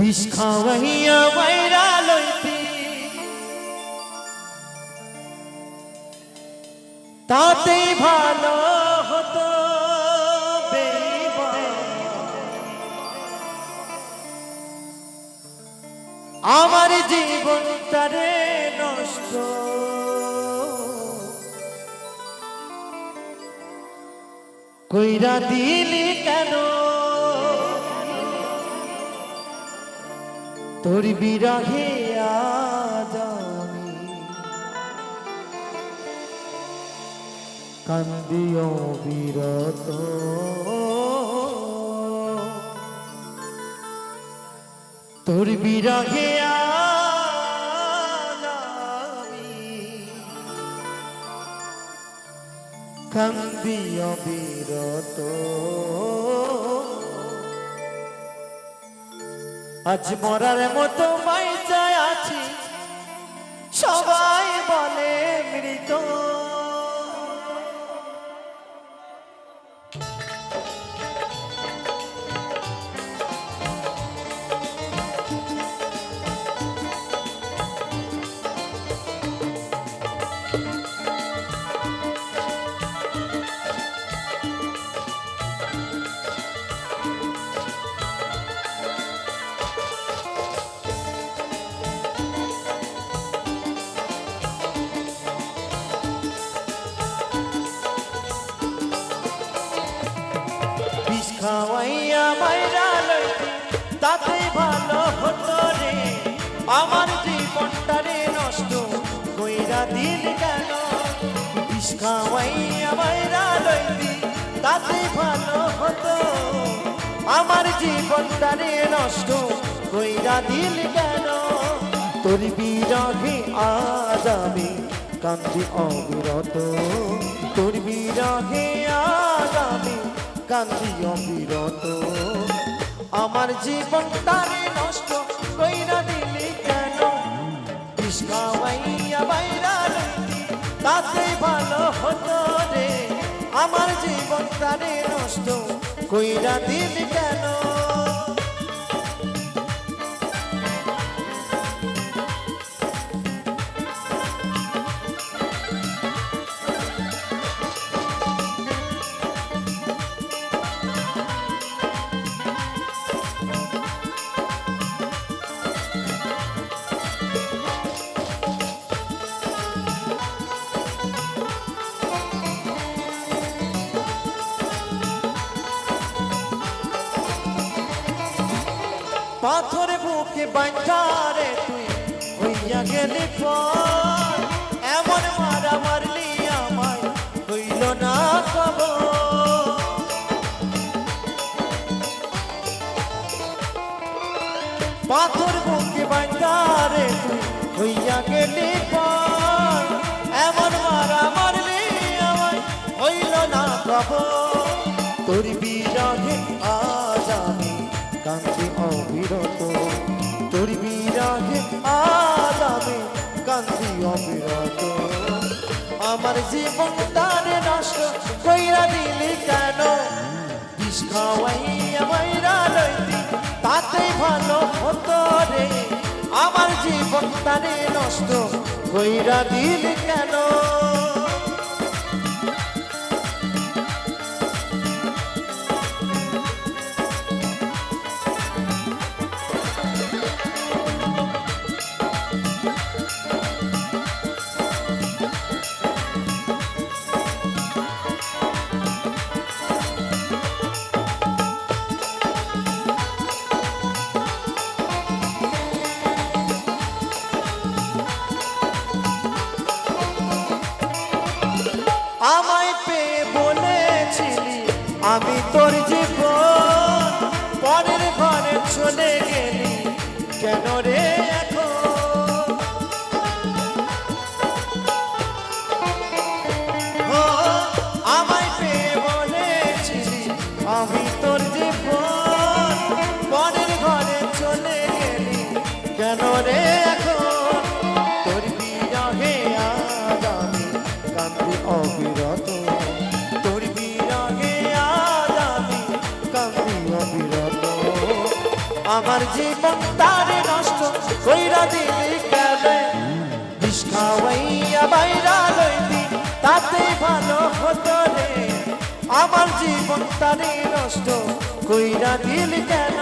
বিষ খাওয়াইয়া মাইরা লইতি তাতেই ভালো হতো আমার জীবনটারে নষ্ট কইরা দিলি কেন তোর বিরহে আজ আমি কান্দিও বিরত তোর বিরহে আজ আমি কান্দিও বিরত আজ মরার মতো বাইচা আছি সবাই বলে মৃত খাওয়াইয়া মাইরা লইতি তাতে ভালো হতো রে আমার জীবনটারে নষ্ট কইরা দিল কেন বিষ খাওয়াইয়া মাইরা লইতি তাতে ভালো হতো আমার জীবনটারে নষ্ট কইরা দিল কেন তোর বিরহে আজ আমি কান্দি অবিরত তোর বিরহে আজ আমি কান্দি অবিরত আমার জীবনটারে নষ্ট কইরা দিলি কেন বিষ খাওয়াইয়া মাইরা লইতি তাতে ভালো হতো রে আমার জীবনটারে নষ্ট কইরা দিলি কেন পাথরে বুকে বাইঠারে তুই হইয়া গেলি পর এমন মারা মারলি আমায় হইল না খবর পাথর বুকে বাইঠারে তুই হইয়া গেলি পর এমন মারা মারলি আমায় হইল না খবর তোর বিরহে আজ আমি কান্দি অবিরত তোর বিরহে আজ আমি কান্দি অবিরত আমার জীবনটারে নষ্ট কইরা দিলি কেন বিষ খাওয়াইয়া মাইরা লইতি তাতে ভালো হতো রে আমার জীবনটারে নষ্ট কইরা দিলি কেন আমায় পেয়ে বলেছিলি আমি তোর জীবন পরের ঘরে চলে গেলি কেন রে এখন আমায় পেয়ে বলেছিলি আমি তোর জীবন পরের ঘরে চলে গেলি কেন রে এখন তোর বিরহে আজ আমি কান্দি অবিরত তোর বিরহে আজ আমি কান্দি অবিরত আমার জীবন তারে নষ্ট কইরা দিলি কেন বিষ খাওয়াইয়া বাইরা লইলি তাতে ভালো হতো রে আমার জীবন তারে নষ্ট কইরা দিলি কেন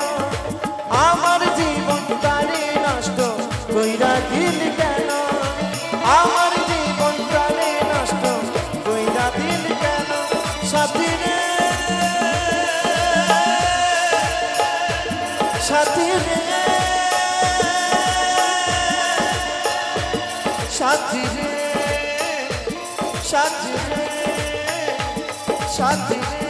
আমার জীবন তারে নষ্ট কইরা দিলি কেন আমার জীবন তারে নষ্ট কইরা দিলি কেন সাথী রে সাথী রে সাথী রে সাথী রে সাথী রে